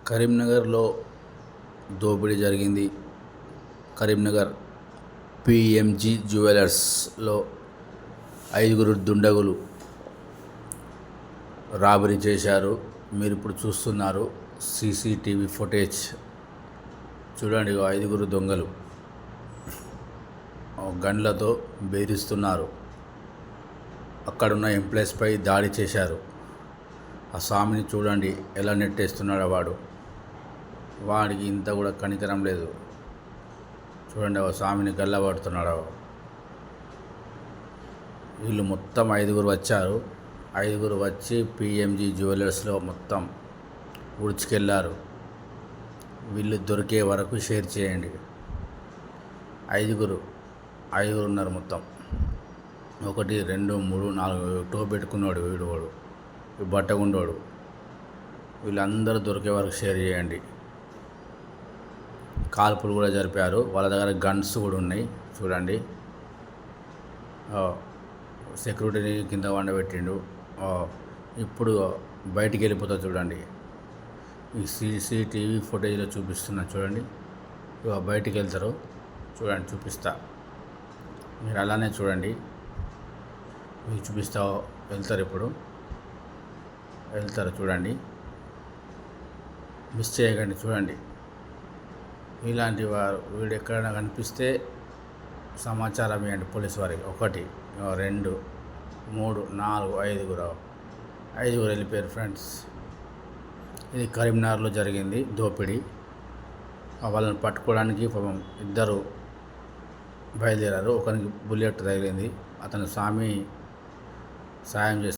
కరీంనగర్లో దోపిడీ జరిగింది. కరీంనగర్ పిఎంజీ జ్యువెలర్స్లో 5 దుండగులు రాబరీ చేశారు. మీరు ఇప్పుడు చూస్తున్నారు సీసీటీవీ ఫుటేజ్. చూడండి, 5 దొంగలు గన్లతో బెదిరిస్తున్నారు. అక్కడున్న ఎంప్లాయీస్పై దాడి చేశారు. ఆ స్వామిని చూడండి ఎలా నెట్టేస్తున్నాడో వాడికి ఇంత కూడా కనికరం లేదు. చూడండి, ఆ స్వామిని గల్లబడుతున్నాడు. వీళ్ళు మొత్తం 5 వచ్చారు. 5 వచ్చి పిఎంజీ జ్యువెలర్స్లో మొత్తం ఉడుచుకెళ్ళారు. వీళ్ళు దొరికే వరకు షేర్ చేయండి. 5 ఉన్నారు మొత్తం. 1 2 3 4 టో పెట్టుకున్నాడు వీడు బట్టగుండోడు. వీళ్ళందరూ దొరికే వరకు షేర్ చేయండి. కాల్పులు కూడా జరిపారు. వాళ్ళ దగ్గర గన్స్ కూడా ఉన్నాయి. చూడండి, సెక్యూరిటీని కింద వండబెట్టిండు. ఇప్పుడు బయటికి వెళ్ళిపోతా. చూడండి, ఈ సీసీటీవీ ఫుటేజ్లో చూపిస్తున్నా. చూడండి, బయటికి వెళ్తారు. చూడండి, చూపిస్తా. మీరు అలానే చూడండి. మీకు చూపిస్తా. వెళ్తారు. ఇప్పుడు వెళ్తారు. చూడండి, మిస్ చేయకండి. చూడండి, ఇలాంటి వారు వీడు ఎక్కడైనా కనిపిస్తే సమాచారం ఇవ్వండి పోలీసు వారికి. 1 2 3 4 5 వెళ్ళిపోయారు ఫ్రెండ్స్. ఇది కరీంనగర్లో జరిగింది దోపిడీ. వాళ్ళని పట్టుకోవడానికి 2 బయలుదేరారు. ఒకరికి బుల్లెట్ తగిలింది. అతను స్వామి సాయం చేస్తారు.